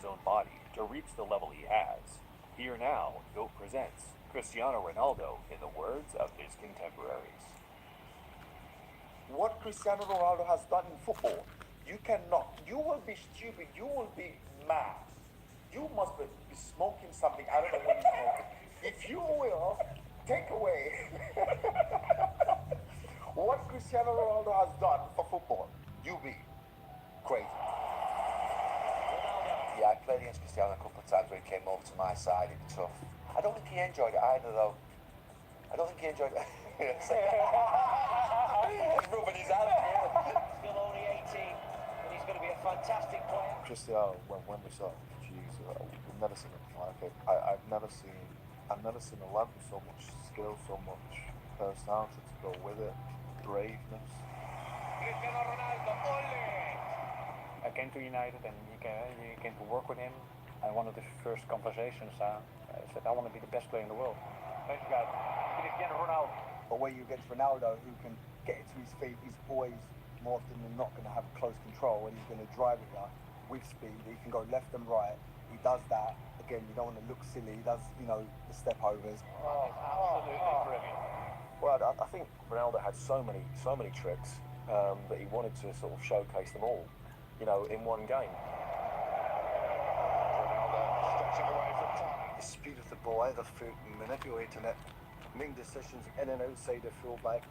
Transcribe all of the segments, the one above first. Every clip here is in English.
own body to reach the level he has. Here now, GOAT presents Cristiano Ronaldo in the words of his contemporaries. What Cristiano Ronaldo has done in football, you cannot, you will be stupid, you will be mad. You must be smoking something, I don't know what you're smoking. If you will take away what Cristiano Ronaldo has done for football, you be crazy. Yeah, I played against Cristiano a couple of times when he came over to my side. It was tough. I don't think he enjoyed it either, though. I don't think he enjoyed it. He's rubbing his hands, really. Still only 18, but he's going to be a fantastic player. Cristiano, when we saw him, jeez, we've never seen anything like it. I've never seen a lad with so much skill, so much personality to go with it, braveness. Cristiano Ronaldo, ole! I came to United and he came to work with him. And one of the first conversations, I said, I want to be the best player in the world. Thanks, guys. Cristiano Ronaldo. But when you get Ronaldo, who can get it to his feet, he's always more often than not going to have close control, and he's going to drive it with speed. He can go left and right. He does that. Again, you don't want to look silly. He does, the step overs. Absolutely brilliant. Well, I think Ronaldo had so many tricks that he wanted to sort of showcase them all, in one game. Ronaldo stretching away from time. The speed of the ball, the foot, manipulating it, making decisions in and outside the fullback,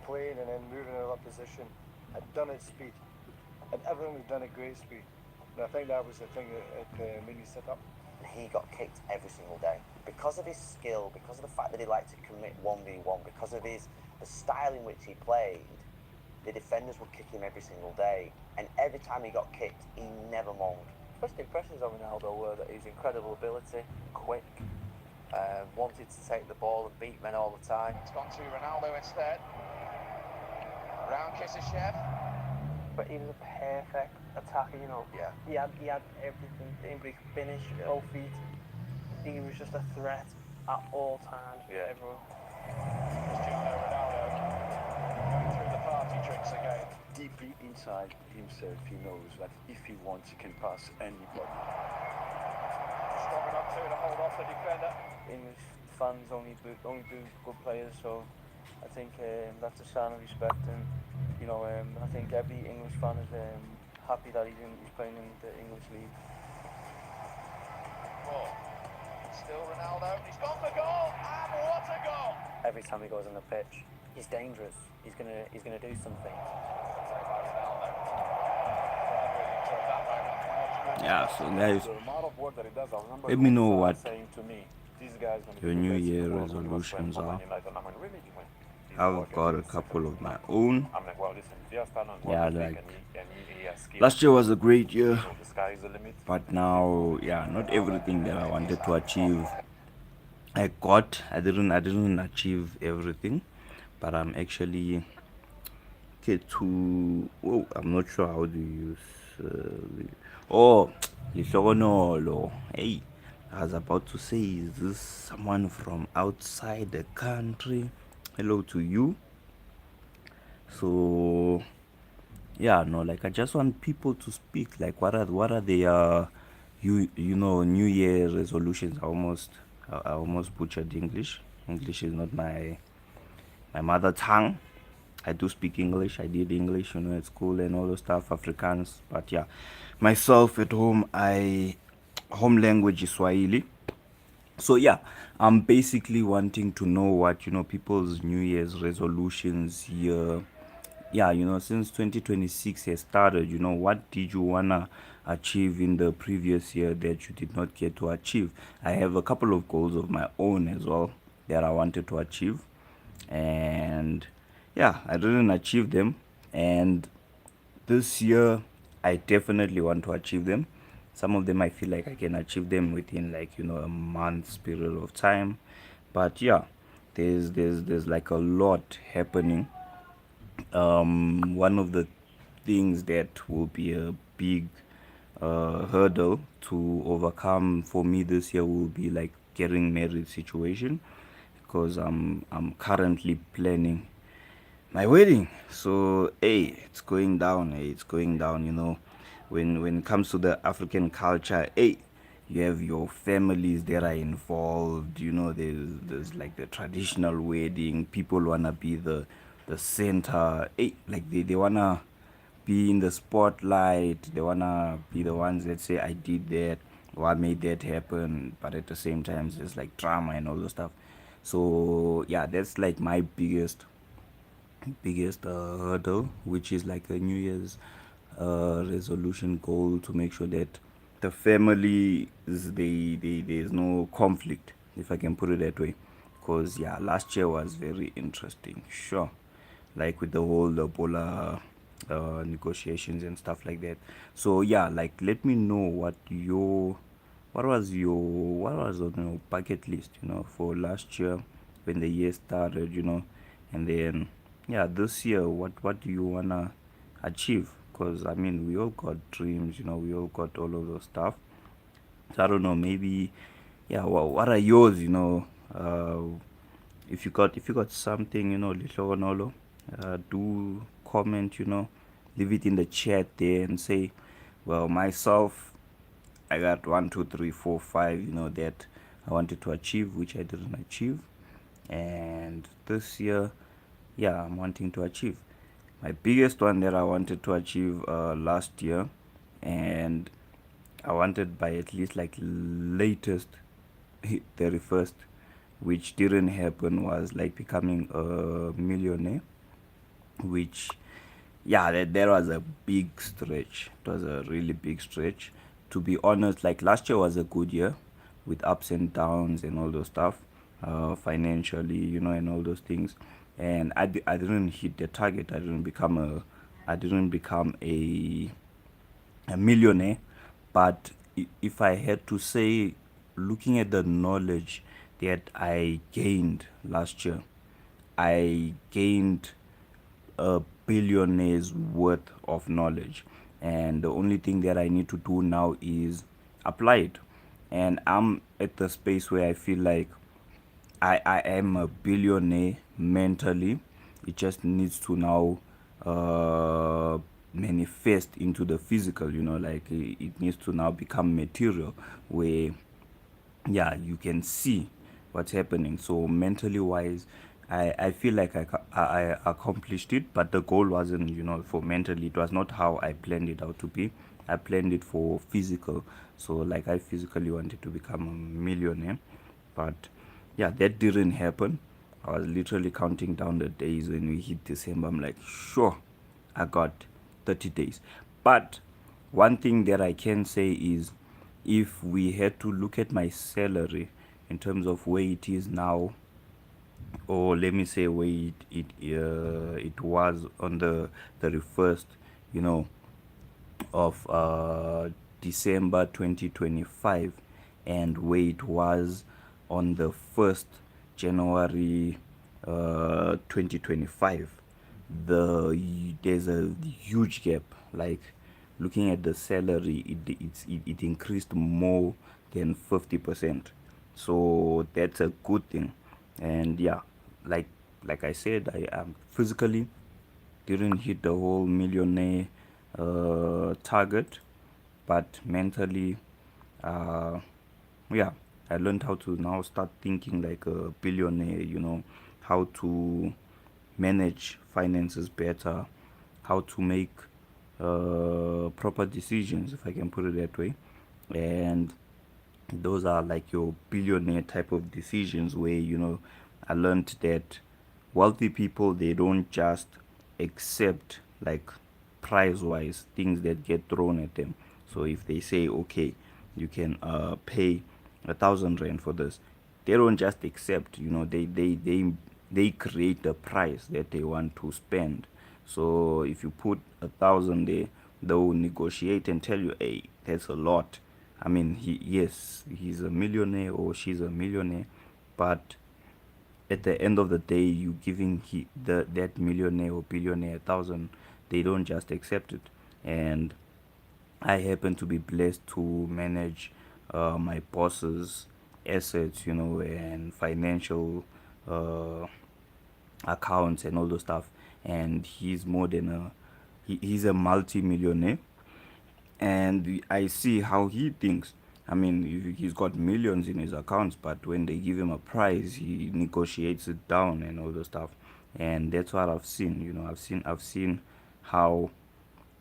playing and then moving in another position, and done at speed. And everything was done at great speed. And I think that was the thing that made me sit up. He got kicked every single day because of his skill, because of the fact that he liked to commit 1v1, because of the style in which he played. The defenders would kick him every single day, and every time he got kicked, he never moaned. First impressions of Ronaldo were that he's incredible ability, quick, wanted to take the ball and beat men all the time. It's gone to Ronaldo instead. Round Kisashev. But he was a perfect attacker, Yeah. He had everything. Anybody could finish, all feet. He was just a threat at all times. Yeah. Everyone. Cristiano Ronaldo going through the party tricks again. Deeply inside himself, he knows that if he wants, he can pass anybody. Strong enough to hold off the defender. English fans only do good players, so I think that's a sign of respect. And I think every English fan is happy that he's playing in the English league. Ball. Still Ronaldo. He's gone for goal, and what a goal! Every time he goes on the pitch, he's dangerous. He's gonna do something. Yeah, so guys, The amount of work that he does, I remember let me know him what saying to me, "This guy's gonna your be New the best Year in the world when he was playing resolutions for Man are. United." And I'm like, "Really? He's I've working got a since couple of my September." own. I'm like, "Well, listen, just stand on Yeah, work ethic like and he has skill. last year was a great year, So the sky is the limit." but now, yeah, not everything that I wanted to achieve I didn't achieve everything, but I'm actually okay to. Oh, I'm not sure how to use. Lihlogonolo. Hey, I was about to say, is this someone from outside the country? Hello to you. So yeah, no, like I just want people to speak. Like, what are their New Year resolutions? I almost butchered English. English is not my mother tongue. I do speak English. I did English, at school and all those stuff, Afrikaans. But yeah, myself at home, home language is Swahili. So yeah, I'm basically wanting to know what people's New Year's resolutions here. Yeah, since 2026 has started, what did you wanna achieve in the previous year that you did not get to achieve? I have a couple of goals of my own as well that I wanted to achieve, and yeah, I didn't achieve them, and this year I definitely want to achieve them. Some of them I feel like I can achieve them within a month's period of time, but yeah, there's like a lot happening. One of the things that will be a big hurdle to overcome for me this year will be like getting married situation, because I'm currently planning my wedding. So hey, it's going down. When it comes to the African culture, hey, you have your families that are involved. You know, there's like the traditional wedding. People wanna be the center. Like they wanna be in the spotlight. They wanna be the ones that say I did that or I made that happen. But at the same time, there's like drama and all those stuff. So yeah, that's like my biggest hurdle, which is like a New Year's resolution goal to make sure that the family is there's no conflict, if I can put it that way. Because yeah, last year was very interesting, sure, like with the whole Ebola negotiations and stuff like that. So yeah, like let me know what was on your bucket list, for last year when the year started, and then yeah, this year, what do you wanna achieve? Because I mean, we all got dreams, we all got all of those stuff. So I don't know, maybe, yeah. What are yours? If you got something, little or nolo, do comment. Leave it in the chat there and say, well, myself, I got 1, 2, 3, 4, 5, that I wanted to achieve, which I didn't achieve, and this year, yeah, I'm wanting to achieve. My biggest one that I wanted to achieve last year, and I wanted by at least like latest 31st, which didn't happen, was like becoming a millionaire, which yeah, that was a big stretch. It was a really big stretch. To be honest, like last year was a good year with ups and downs and all those stuff, financially, and all those things. And I didn't hit the target. I didn't become a millionaire. But if I had to say, looking at the knowledge that I gained last year, I gained a billionaire's worth of knowledge, and the only thing that I need to do now is apply it. And I'm at the space where I feel like I am a billionaire mentally. It just needs to now manifest into the physical, like it needs to now become material, where yeah, you can see what's happening. So mentally wise, I feel like I accomplished it, but the goal wasn't, for mentally. It was not how I planned it out to be. I planned it for physical. So like I physically wanted to become a millionaire, but yeah, that didn't happen. I was literally counting down the days when we hit December. I'm like, sure, I got 30 days. But one thing that I can say is, if we had to look at my salary in terms of where it is now, or let me say where it was on the 31st, you know, of December 2025, and where it was on the 1st January 2025, there's a huge gap. Like looking at the salary, it increased more than 50%. So that's a good thing. And yeah, like I said, I physically didn't hit the whole millionaire target, but mentally, uh, yeah, I learned how to now start thinking like a billionaire. How to manage finances better, how to make proper decisions, if I can put it that way. And those are like your billionaire type of decisions, where I learned that wealthy people, they don't just accept like price wise things that get thrown at them. So if they say, okay, you can pay 1,000 rand for this, they don't just accept. They create the price that they want to spend. So if you put 1,000 there, they'll negotiate and tell you, hey, that's a lot. I mean, yes, he's a millionaire or she's a millionaire, but at the end of the day, you giving that millionaire or billionaire 1,000, they don't just accept it. And I happen to be blessed to manage my boss's assets, and financial uh, accounts and all those stuff. And he's more than he's a multi-millionaire, and I see how he thinks. I mean, he's got millions in his accounts, but when they give him a prize, he negotiates it down and all the stuff. And that's what I've seen. I've seen how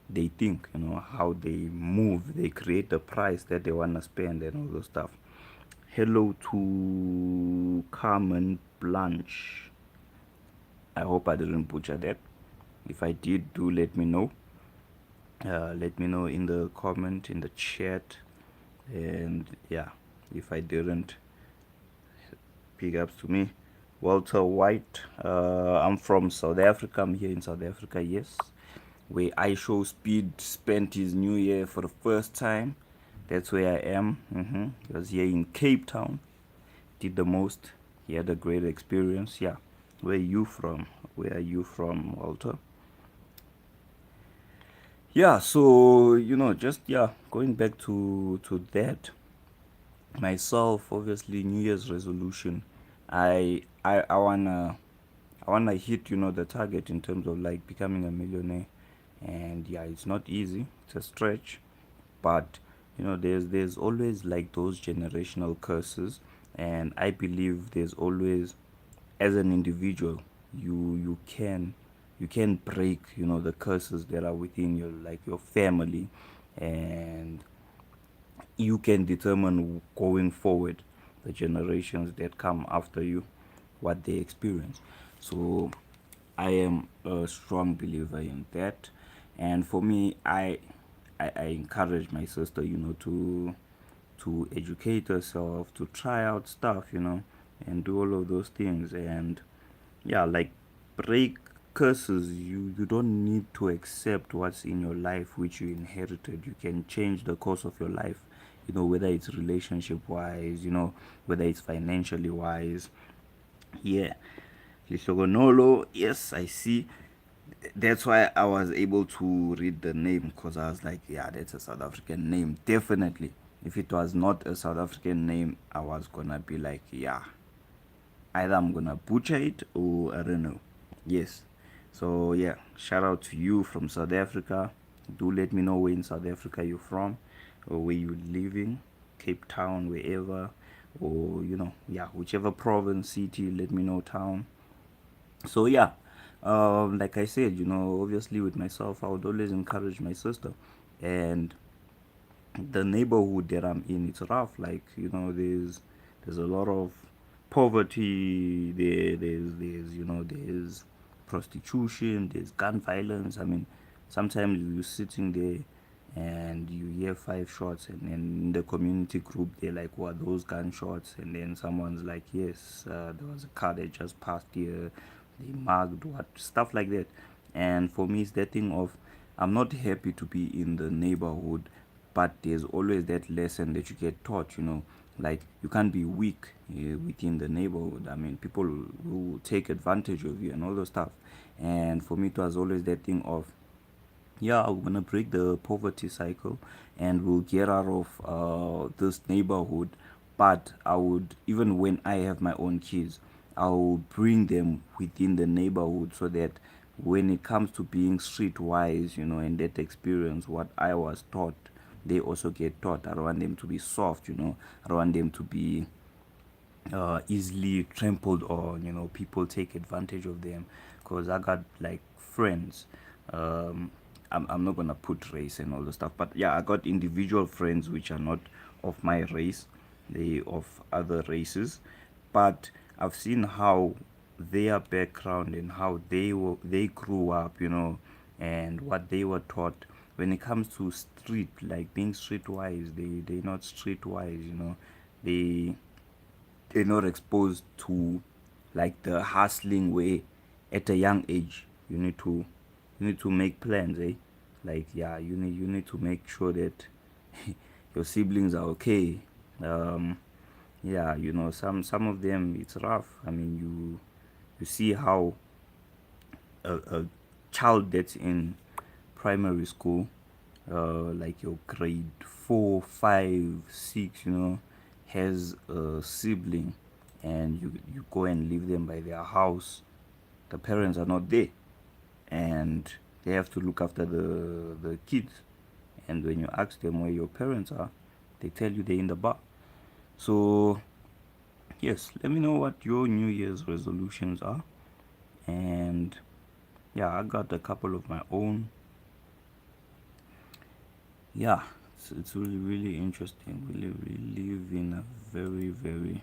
they think, how they move. They create the price that they wanna spend and all those stuff. Hello to Carmen Blanche. I hope I didn't butcher that. If I did, do let me know. Let me know in the comment, in the chat, and yeah, if I didn't, big ups to me. Walter White. I'm from South Africa. I'm here in South Africa, yes, where I Show Speed spent his new year for the first time. That's where I am. He was here in Cape Town. Did the most. He had a great experience. Yeah. Where are you from? Where are you from, Walter? Yeah. So just going back to that. Myself, obviously, New Year's resolution. I wanna hit the target in terms of like becoming a millionaire, and yeah, it's not easy. It's a stretch, but there's always like those generational curses, and I believe there's always, as an individual, you can break the curses that are within your, like, your family, and you can determine going forward the generations that come after you what they experience. So I am a strong believer in that, and for me, I encourage my sister, to educate herself, to try out stuff, and do all of those things, and yeah, like, break curses. You don't need to accept what's in your life which you inherited. You can change the course of your life, whether it's relationship wise, whether it's financially wise. Yeah. Lisogonolo, yes, I see. That's why I was able to read the name, because I was like, yeah, that's a South African name, definitely. If it was not a South African name, I was gonna be like, yeah, either I'm gonna butcher it or I don't know. Yes. So yeah, shout out to you from South Africa. Do let me know where in South Africa you're from, or where you're living, Cape Town, wherever, or yeah, whichever province, city. Let me know town. So yeah, like I said, obviously with myself, I would always encourage my sister, and the neighborhood that I'm in, it's rough. Like, there's a lot of poverty there. There's prostitution. There's gun violence. I mean, sometimes you're sitting there and you hear 5 shots, and then in the community group they're like, "What, those gunshots?" And then someone's like, "Yes, there was a car that just passed here. They mugged, what stuff like that." And for me, it's that thing of, I'm not happy to be in the neighborhood, but there's always that lesson that you get taught, like, you can't be weak within the neighborhood. I mean, people will take advantage of you and all those stuff. And for me, it was always that thing of, yeah, we're gonna break the poverty cycle, and we'll get out of this neighborhood. But I would, even when I have my own kids, I'll bring them within the neighborhood, so that when it comes to being streetwise, and that experience what I was taught, they also get taught. I don't want them to be soft, I don't want them to be easily trampled on. People take advantage of them, because I got like friends. I'm not gonna put race and all the stuff, but yeah, I got individual friends which are not of my race, they of other races, but I've seen how their background and how they grew up, and what they were taught when it comes to street, like being streetwise. They're not streetwise, they they're not exposed to like the hustling way. At a young age, you need to make plans, eh? Like, yeah, you need to make sure that your siblings are okay. um yeah, some of them, it's rough. I mean, you see how a child that's in primary school, like your grade 4, 5, 6, has a sibling, and you go and leave them by their house. The parents are not there, and they have to look after the kids. And when you ask them where your parents are, They tell you they're in the bar. So yes, let me know what your New Year's resolutions are. And yeah, I got a couple of my own. Yeah, it's really, really interesting. We live in a very, very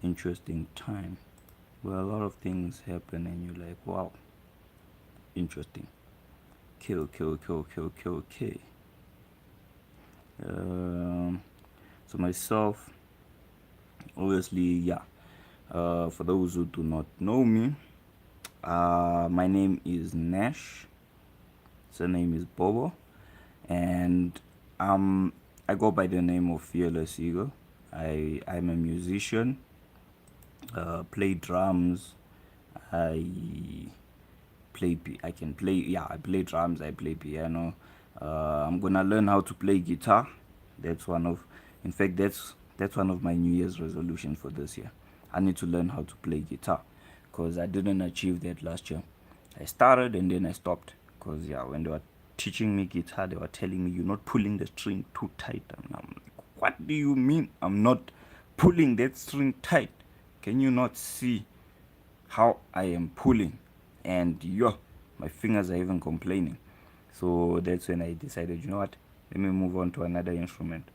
interesting time where a lot of things happen and you're like, wow, interesting. Kill, kill, kill, kill, kill, kill. So myself, obviously, yeah. For those who do not know me, my name is Nash. Surname is Bobo, and I go by the name of Fearless Eagle. I'm a musician. Play drums. I I can play. Yeah, I play drums. I play piano. I'm gonna learn how to play guitar. That's one of, in fact, that's one of my New Year's resolutions for this year. I need to learn how to play guitar, because I didn't achieve that last year. I started and then I stopped, because yeah, when they were teaching me guitar, they were telling me you're not pulling the string too tight, and I'm like, what do you mean I'm not pulling that string tight? Can you not see how I am pulling? And my fingers are even complaining. So that's when I decided, you know what, let me move on to another instrument.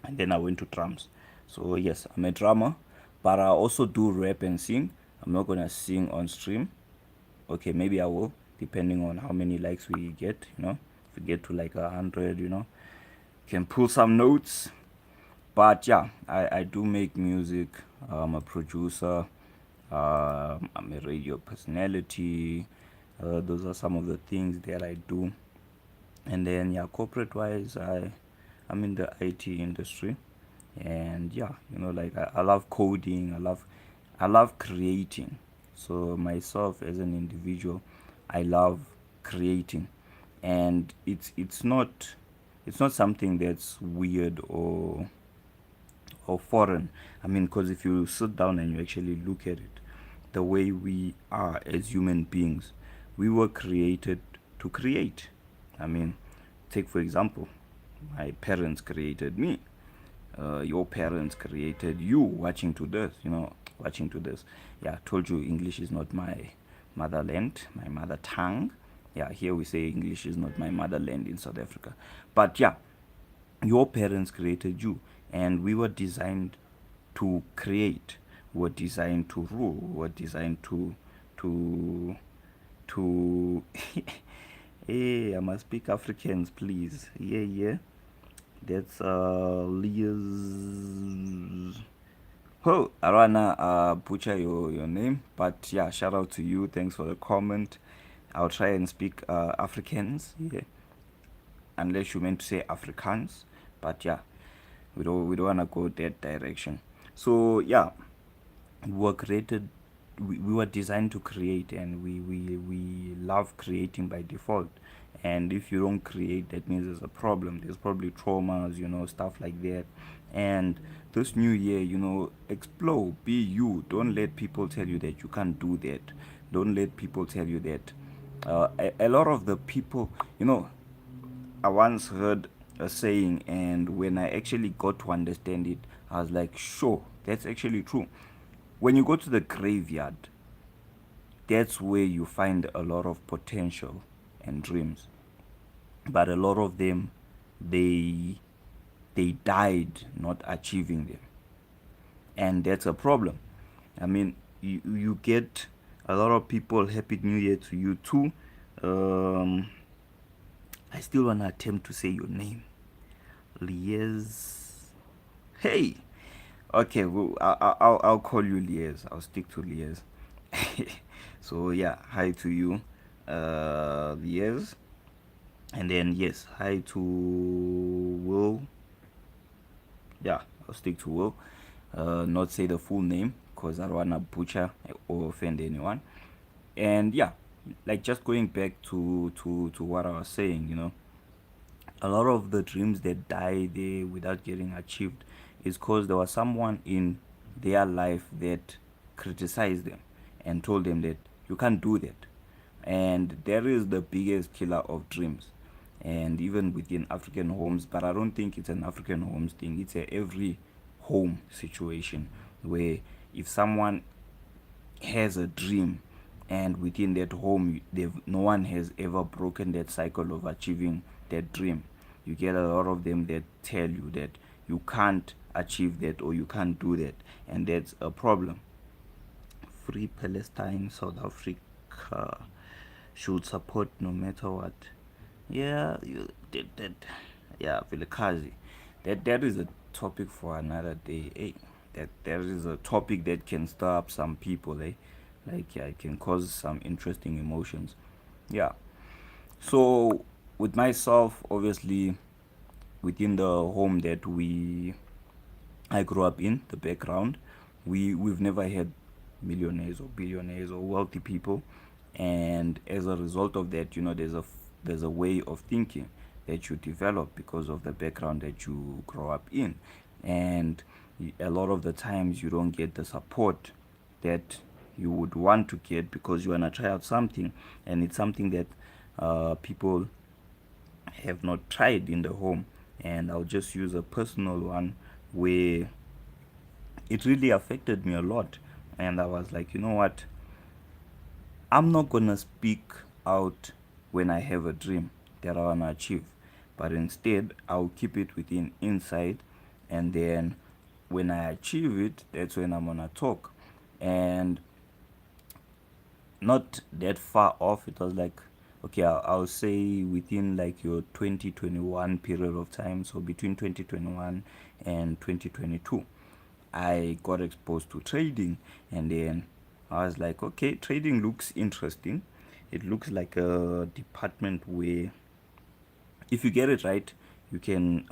And then I went to drums. So yes, I'm a drummer, but I also do rap and sing. I'm not gonna sing on stream. Okay, maybe I will, depending on how many likes we get. If we get to like 100, can pull some notes. But yeah, I do make music. I'm a producer. I'm a radio personality. Those are some of the things that I do. And then yeah, corporate wise, I'm in the IT industry. And yeah, like I love coding. I love creating. So myself as an individual, I love creating. And it's not something that's weird or foreign. I mean, because if you sit down and you actually look at it, the way we are as human beings, we were created to create. I mean, take for example, my parents created me. Your parents created you watching to this. Yeah, I told you English is not my motherland, my mother tongue. Yeah, here we say English is not my motherland in South Africa. But yeah, your parents created you, and we were designed to create. We were designed to rule. We were designed to hey, I must speak Africans, please. Yeah. That's Leah's. Oh, I don't wanna butcher your name, but yeah, shout out to you. Thanks for the comment. I'll try and speak Africans, yeah, unless you meant to say Afrikaans, but yeah, we don't wanna go that direction. So yeah, we were created. We were designed to create, and we love creating by default. And if you don't create, that means there's a problem. There's probably traumas, stuff like that. And this new year, explore, be you. Don't let people tell you that you can't do that. Don't let people tell you that. A lot of the people, I once heard a saying, and when I actually got to understand it, I was like, sure, that's actually true. When you go to the graveyard, that's where you find a lot of potential and dreams. But a lot of them, they died not achieving them, and that's a problem. I mean, you get a lot of people, happy new year to you too. I still want to attempt to say your name, Liez. Hey, okay, well, I'll call you Liez. I'll stick to Liez. So yeah, hi to you, Liez. And then yes, hi to Will. Yeah, I'll stick to Will. Not say the full name, because I don't wanna butcher or offend anyone. And yeah, like just going back to what I was saying, a lot of the dreams that die there without getting achieved is because there was someone in their life that criticized them and told them that you can't do that. And that is the biggest killer of dreams. and even within African homes. But I don't think it's an African homes thing. It's a every home situation where if someone has a dream and within that home no one has ever broken that cycle of achieving that dream, you get a lot of them that tell you that you can't achieve that or you can't do that, and that's a problem. Free Palestine, South Africa should support no matter what. Yeah, you did that. Yeah, Vilakazi. That is a topic for another day. Eh? That is a topic that can stir up some people. Eh? Like, yeah, it can cause some interesting emotions. Yeah. So with myself, obviously, within the home that I grew up in, the background, we've never had millionaires or billionaires or wealthy people, and as a result of that, there's a way of thinking that you develop because of the background that you grow up in, and a lot of the times you don't get the support that you would want to get because you want to try out something, and it's something that people have not tried in the home. And I'll just use a personal one where it really affected me a lot, and I was like, you know what, I'm not gonna speak out when I have a dream that I wanna achieve, but instead I'll keep it within inside, and then when I achieve it, that's when I'm gonna talk. And not that far off, it was like, okay, I'll say within like your 2021 period of time, so between 2021 and 2022, I got exposed to trading, and then I was like, okay, trading looks interesting. It looks like a department where if you get it right, you can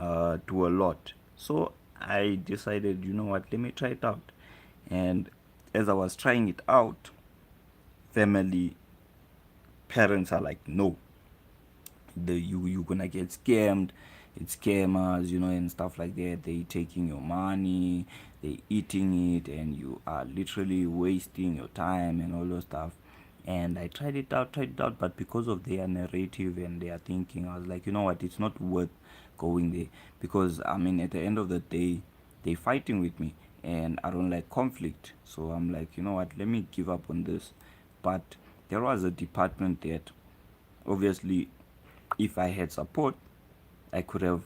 do a lot. So I decided, you know what, let me try it out. And as I was trying it out, family, parents are like, no, you're gonna get scammed, it's scammers, and stuff like that. They taking your money, they eating it, and you are literally wasting your time and all those stuff. And I tried it out, but because of their narrative and their thinking, I was like, you know what, it's not worth going there, because I mean, at the end of the day, they fighting with me, and I don't like conflict. So I'm like, you know what, let me give up on this. But there was a department that obviously, if I had support, I could have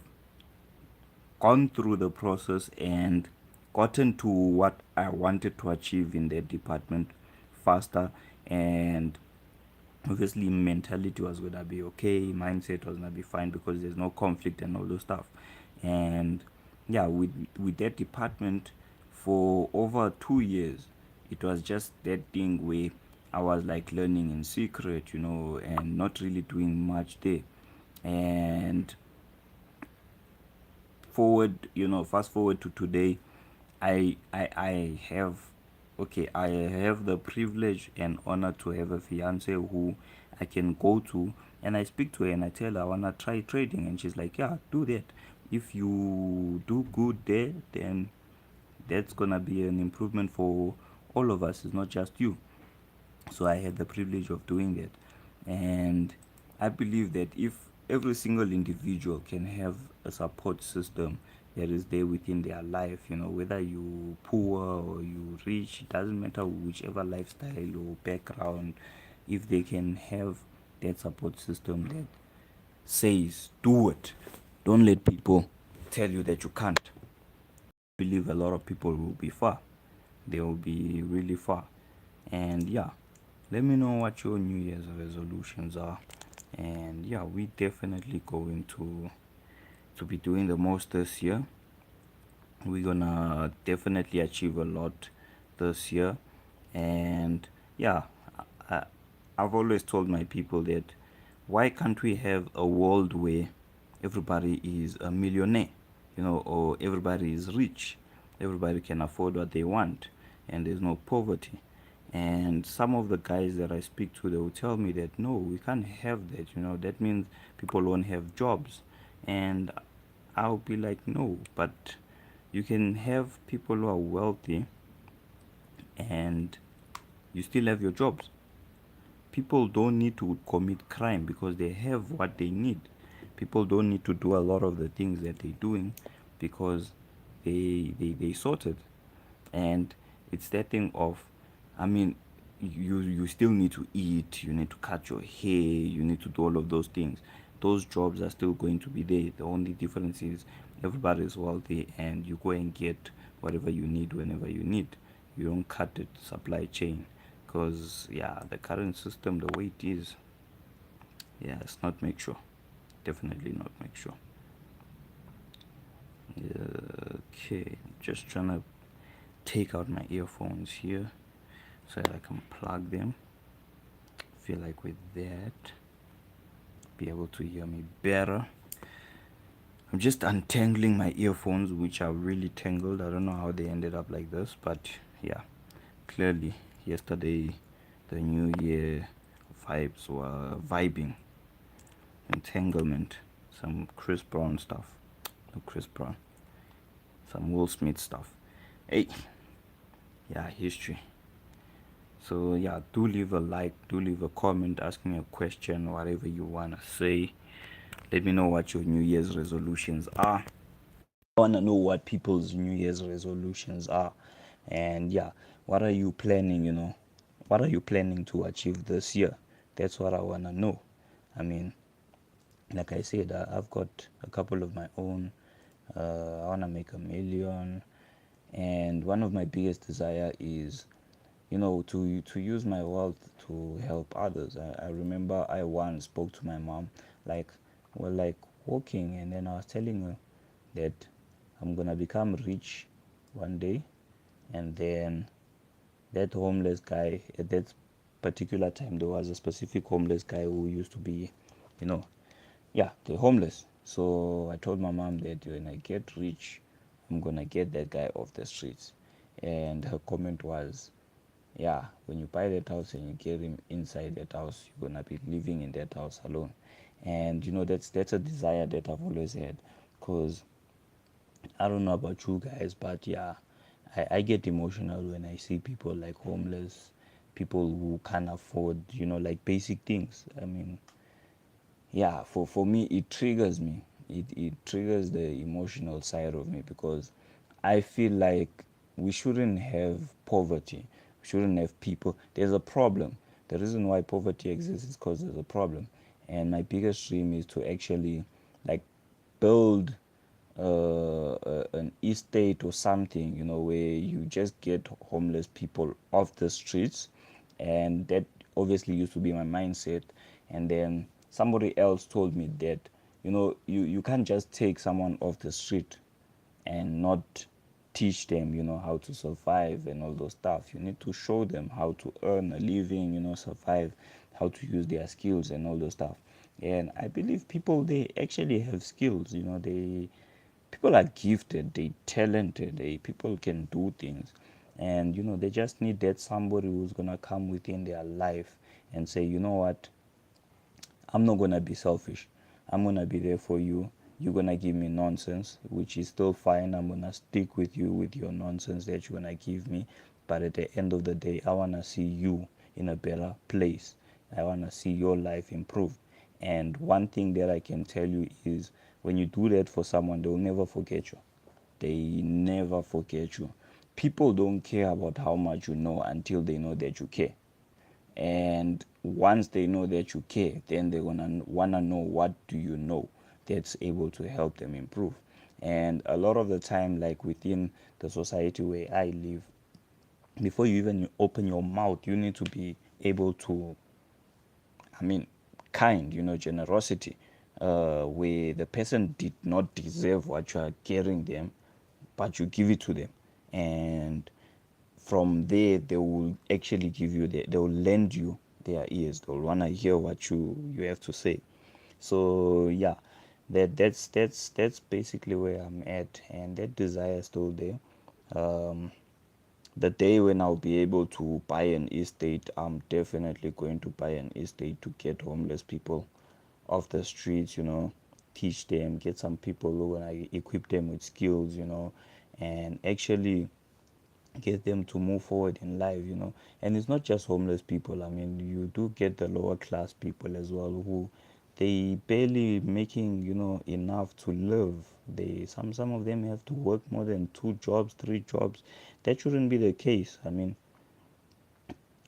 gone through the process and gotten to what I wanted to achieve in that department faster. And obviously, mentality was gonna be okay, mindset was gonna be fine because there's no conflict and all those stuff. And yeah, with that department for over 2 years, it was just that thing where I was like learning in secret, and not really doing much there. And fast forward to today, I have, okay, I have the privilege and honor to have a fiance who I can go to, and I speak to her and I tell her I wanna try trading, and she's like, yeah, do that. If you do good there, then that's gonna be an improvement for all of us. It's not just you. So I had the privilege of doing that, and I believe that if every single individual can have a support system that is there within their life, whether you poor or you rich, it doesn't matter whichever lifestyle or background, if they can have that support system that says do it, don't let people tell you that you can't. I believe a lot of people will be far. They will be really far. And yeah, let me know what your New Year's resolutions are. And yeah, we definitely going to be doing the most this year. We're gonna definitely achieve a lot this year. And yeah, I, I've always told my people that why can't we have a world where everybody is a millionaire, or everybody is rich, everybody can afford what they want, and there's no poverty. And some of the guys that I speak to, they will tell me that no, we can't have that, that means people won't have jobs. And I'll be like, no, but you can have people who are wealthy and you still have your jobs. People don't need to commit crime because they have what they need. People don't need to do a lot of the things that they're doing because they sorted. And it's that thing of, I mean, you still need to eat, you need to cut your hair, you need to do all of those things. Those jobs are still going to be there. The only difference is everybody's wealthy and you go and get whatever you need whenever you need. You don't cut the supply chain because yeah, the current system, the way it is, yeah, it's not make sure. Definitely not make sure. Okay, just trying to take out my earphones here so that I can plug them. Feel like with that, be able to hear me better. I'm just untangling my earphones, which are really tangled. I don't know how they ended up like this, but yeah, clearly yesterday the new year vibes were vibing. Entanglement, some Chris Brown stuff. No, Chris Brown, some Will Smith stuff. Hey, yeah, history. So yeah, do leave a like, do leave a comment, ask me a question, whatever you wanna say. Let me know what your New Year's resolutions are. I wanna know what people's New Year's resolutions are, and yeah, what are you planning? What are you planning to achieve this year? That's what I wanna know. I mean, like I said, I've got a couple of my own. I wanna make 1 million, and one of my biggest desire is to use my wealth to help others. I remember I once spoke to my mom, like we're like walking, and then I was telling her that I'm gonna become rich one day, and then that homeless guy at that particular time, there was a specific homeless guy who used to be, you know yeah, the homeless. So I told my mom that when I get rich, I'm gonna get that guy off the streets. And her comment was, yeah, when you buy that house and you get him inside that house, you're gonna be living in that house alone. And that's a desire that I've always had, because I don't know about you guys, but yeah, I get emotional when I see people like homeless, people who can't afford, like basic things. I mean, yeah, for me it triggers me. It triggers the emotional side of me, because I feel like we shouldn't have poverty. We shouldn't have people. There's a problem. The reason why poverty exists is because there's a problem. And my biggest dream is to actually like build an estate or something, where you just get homeless people off the streets. And that obviously used to be my mindset. And then somebody else told me that, you can't just take someone off the street and not teach them, how to survive and all those stuff. You need to show them how to earn a living, survive, how to use their skills and all those stuff. And I believe people, they actually have skills, people are gifted, they talented, people can do things. And they just need that somebody who's gonna come within their life and say, you know what, I'm not gonna be selfish. I'm gonna be there for you. You're gonna give me nonsense, which is still fine. I'm gonna stick with you with your nonsense that you're gonna give me. But at the end of the day, I wanna see you in a better place. I wanna see your life improve. And one thing that I can tell you is, when you do that for someone, they'll never forget you. They never forget you. People don't care about how much you know until they know that you care. And once they know that you care, then they're gonna wanna know what do you know that's able to help them improve. And a lot of the time, like within the society where I live, before you even open your mouth, you need to be able to, I mean, kind, generosity, where the person did not deserve what you are giving them, but you give it to them. And from there, they will actually give you, they will lend you their ears. They'll want to hear what you have to say. So yeah, that's basically where I'm at, and that desire is still there. um, the day when I'll be able to buy an estate, I'm definitely going to buy an estate to get homeless people off the streets, teach them, get some people who are gonna equip them with skills, and actually get them to move forward in life. And it's not just homeless people. I mean, you do get the lower class people as well, who they barely making, you know, enough to live. Some of them have to work more than 2 jobs, 3 jobs. That shouldn't be the case. I mean,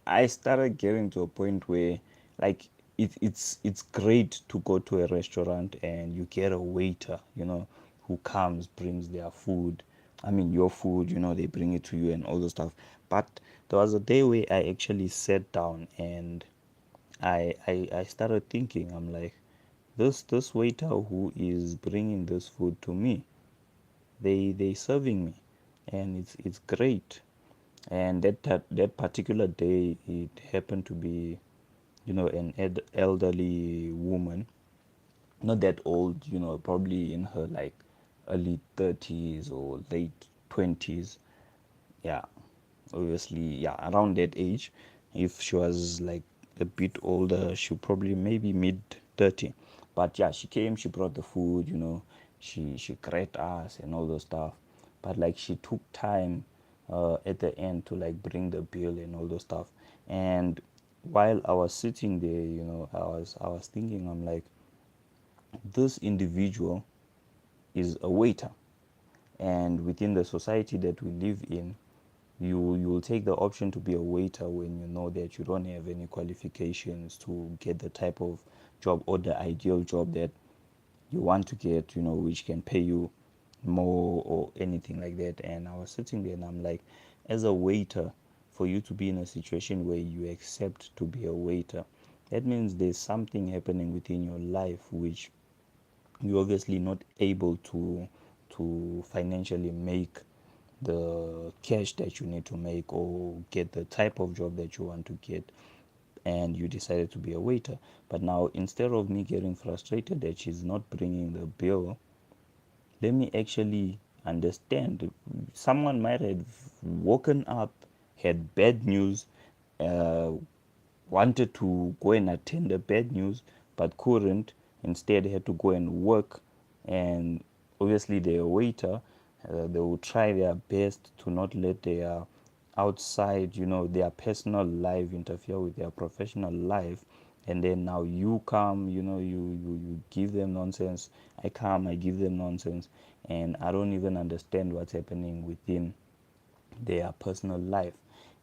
I started getting to a point where, like, it's great to go to a restaurant and you get a waiter, you know, who comes, brings their food. I mean, your food, you know, they bring it to you and all those stuff. But there was a day where I actually sat down and I started thinking. I'm like, this waiter who is bringing this food to me, they serving me, and it's great. And that particular day, it happened to be, you know, an elderly woman, not that old, you know, probably in her like early 30s or late 20s. Yeah, obviously, yeah, around that age. If she was like a bit older, she probably maybe mid 30. But yeah, she came, she brought the food, you know, she greeted us and all those stuff. But like she took time at the end to like bring the bill and all those stuff. And while I was sitting there, you know, I was thinking, I'm like, this individual is a waiter, and within the society that we live in, you will take the option to be a waiter when you know that you don't have any qualifications to get the type of job or the ideal job that you want to get, you know, which can pay you more or anything like that. And I was sitting there and I'm like, as a waiter, for you to be in a situation where you accept to be a waiter, that means there's something happening within your life which you're obviously not able to financially make the cash that you need to make or get the type of job that you want to get, and you decided to be a waiter. But now, instead of me getting frustrated that she's not bringing the bill, let me actually understand. Someone might have woken up, had bad news, uh, wanted to go and attend the bad news but couldn't, instead had to go and work. And obviously they're a waiter, they will try their best to not let their outside, you know, their personal life interfere with their professional life. And then now you come, you know, you give them nonsense. I come, I give them nonsense, and I don't even understand what's happening within their personal life.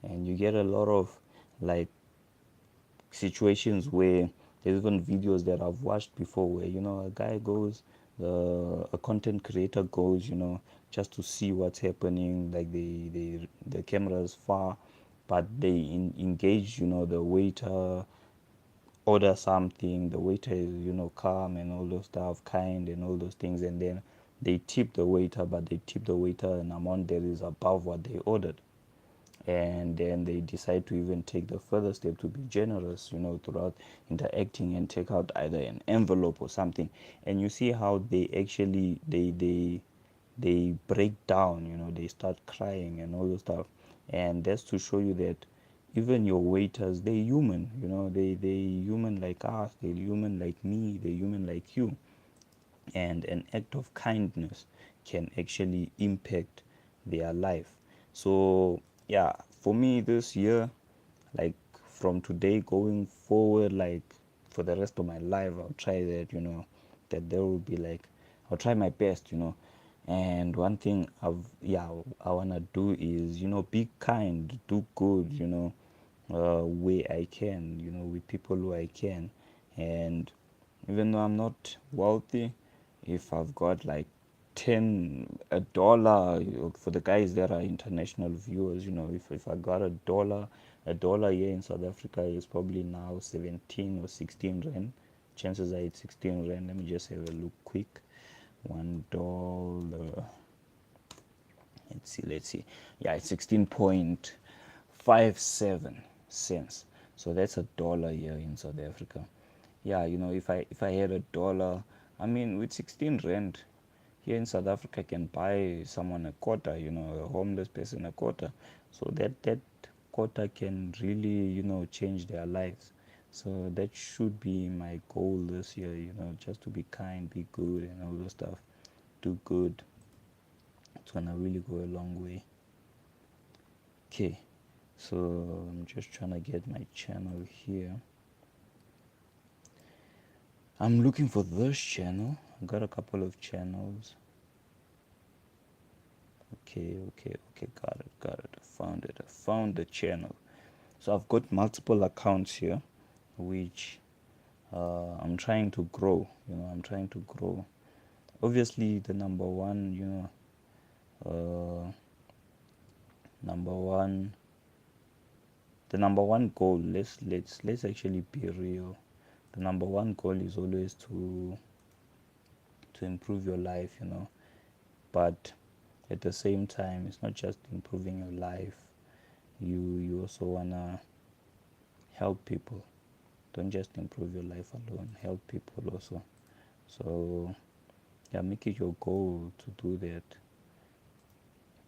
And you get a lot of like situations where there's even videos that I've watched before where, you know, a guy goes, a content creator goes, you know, just to see what's happening, like the camera's far, but they engage, you know, the waiter, order something, the waiter is, you know, calm and all those stuff, kind and all those things, and then they tip the waiter, but they tip the waiter an amount that is above what they ordered. And then they decide to even take the further step to be generous, you know, throughout interacting, and take out either an envelope or something. And you see how they actually they break down, you know, they start crying and all those stuff. And that's to show you that even your waiters, they're human, you know, they human like us, they're human like me, they're human like you. And an act of kindness can actually impact their life. So yeah, for me this year, like from today going forward, like for the rest of my life, I'll try that, you know, that there will be like, I'll try my best, you know. And one thing I wanna do is, you know, be kind, do good, you know, where I can, you know, with people who I can. And even though I'm not wealthy, if I've got like 10 a dollar, for the guys that are international viewers, you know, if I got a dollar here in South Africa is probably now 17 or 16 rand. Chances are it's 16 rand. Let me just have a look quick. $1, let's see, yeah, it's 16.57 cents. So that's a dollar here in South Africa. Yeah, you know, if I had a dollar, I mean, with 16 rand here in South Africa, I can buy someone a quarter, you know, a homeless person a quarter. So that quarter can really, you know, change their lives. So that should be my goal this year, you know, just to be kind, be good, and all those stuff. Do good. It's gonna really go a long way. Okay, so I'm just trying to get my channel here. I'm looking for this channel. I got a couple of channels. Okay, got it. I found the channel. So I've got multiple accounts here, which I'm trying to grow. I'm trying to grow. Obviously, the number one, the number one goal. Let's actually be real. The number one goal is always to improve your life, but at the same time, it's not just improving your life. You also wanna help people. Don't just improve your life alone. Help people also. So yeah, make it your goal to do that.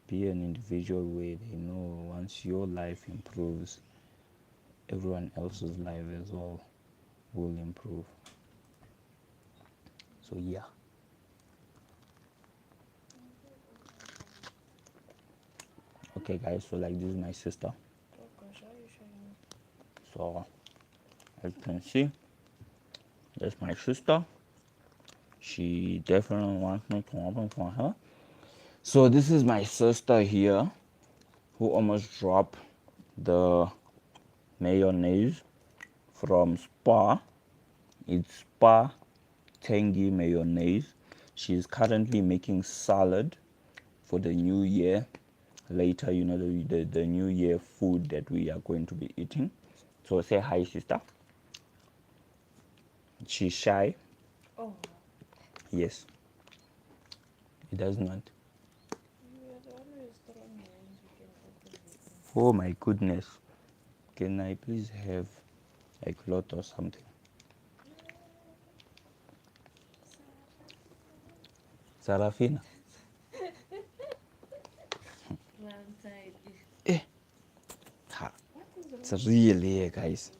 Be an individual where they know once your life improves, everyone else's life as well will improve. So yeah. Okay guys, so like this is my sister. So as you can see, that's my sister. She definitely wants me to open for her. So this is my sister here who almost dropped the mayonnaise from Spa. It's Spa Tangy mayonnaise. She's currently making salad for the new year. Later, the new year food that we are going to be eating. So say hi, sister. She's shy. Oh. Yes. It does not. Oh my goodness. Can I please have a cloth or something? Sarafina. Eh. Ha. It's real here, guys.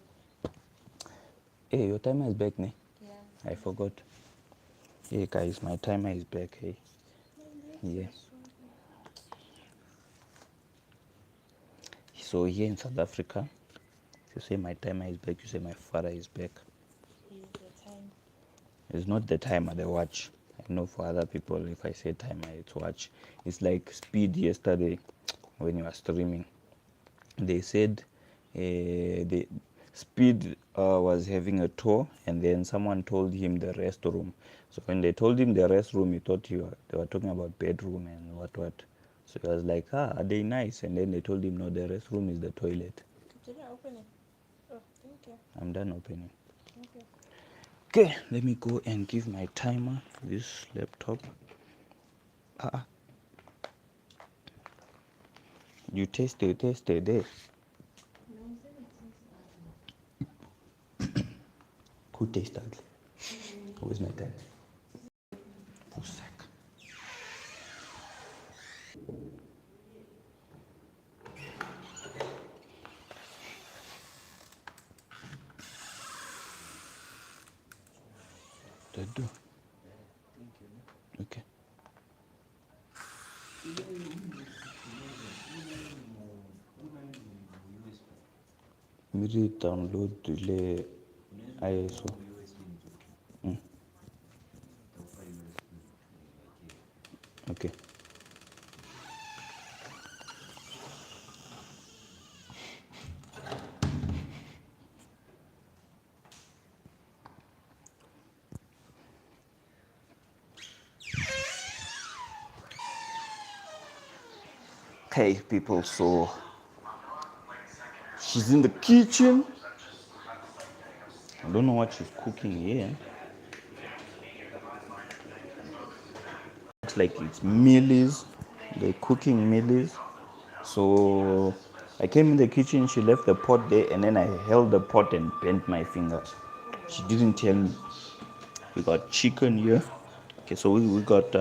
Hey, your timer is back, ne? Yeah. I forgot. Hey, guys, my timer is back, hey. Yeah. So here in South Africa, if you say my timer is back, you say my father is back. It's not the timer, the watch. I know for other people, if I say timer, it's watch. It's like Speed yesterday when you are streaming. They said the Speed was having a tour, and then someone told him the restroom. So when they told him the restroom, he thought they were talking about bedroom and what. So he was like, are they nice? And then they told him, no, the restroom is the toilet. Did I open it? Oh, thank you. I'm done opening. Okay. Okay, let me go and give my timer to this laptop. You tasted there. Who tasted? Where's my time? Pusak. Do. Okay. Maybe download the ISO. Okay. Okay, people, so she's in the kitchen. I don't know what she's cooking here. Looks like it's mealies. They're cooking mealies. So I came in the kitchen, she left the pot there, and then I held the pot and bent my fingers. She didn't tell me. We got chicken here. Okay, so we got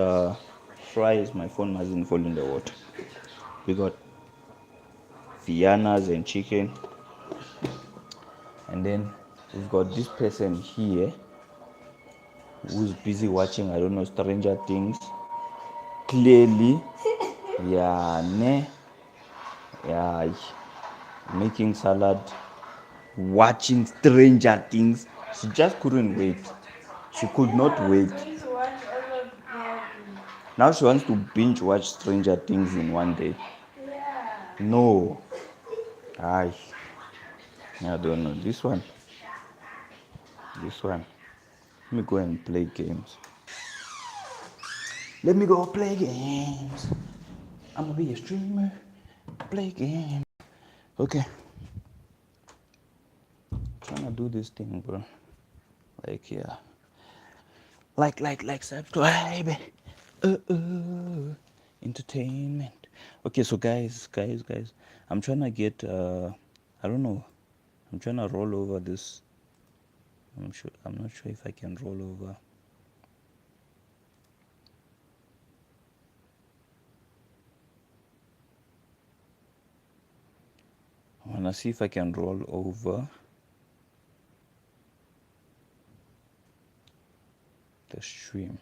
fries. My phone mustn't fall in the water. We got Viennas and chicken. And then we've got this person here who's busy watching, I don't know, Stranger Things. Clearly, yeah, making salad, watching Stranger Things. She just couldn't wait. She could not wait. Now she wants to binge watch Stranger Things in one day. No. I don't know. This one. Let me go and play games. Let me go play games. I'm gonna be a streamer. Play games. Okay. Trying to do this thing, bro. Like, yeah. Like, subscribe. Entertainment. Okay, so guys. I'm trying to get, I don't know. I'm trying to roll over this. I'm not sure if I can roll over. I wanna see if I can roll over the stream.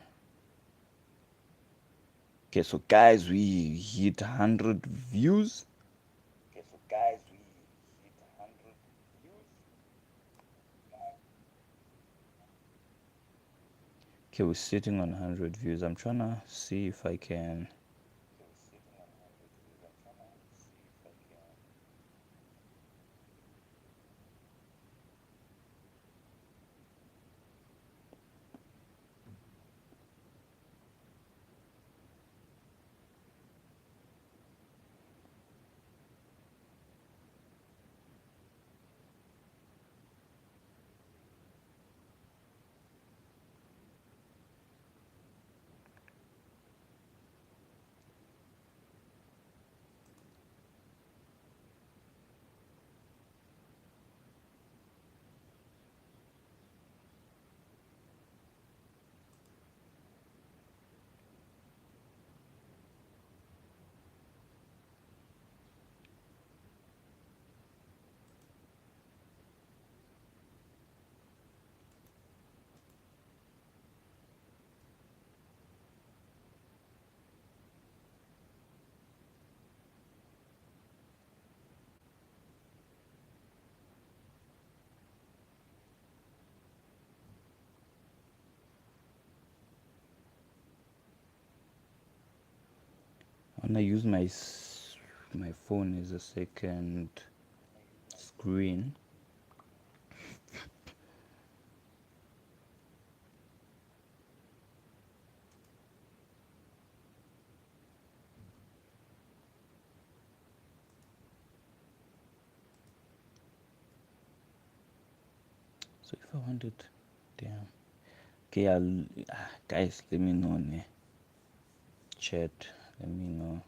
Okay, so guys, we hit 100 views. Okay, we're sitting on 100 views. I'm trying to see if I can. I wanna use my phone as a second screen. So if I wanted, damn. Okay, guys, let me know in chat. Let me know.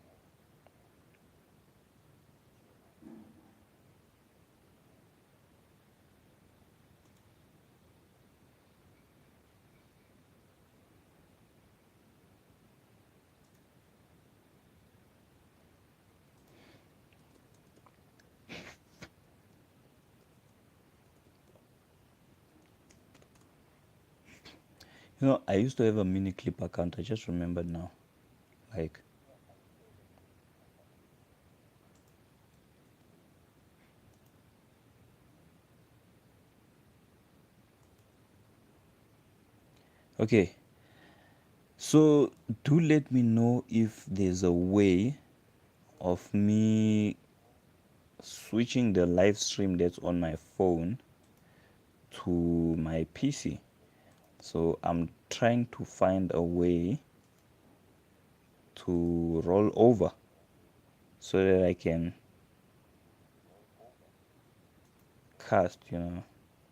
You know, I used to have a mini clip account. I just remembered now. Like, okay. So do let me know if there's a way of me switching the live stream that's on my phone to my PC. So I'm trying to find a way to roll over so that I can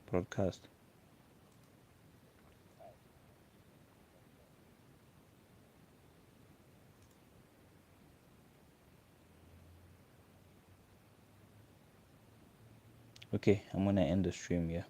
broadcast. Okay, I'm gonna end the stream here.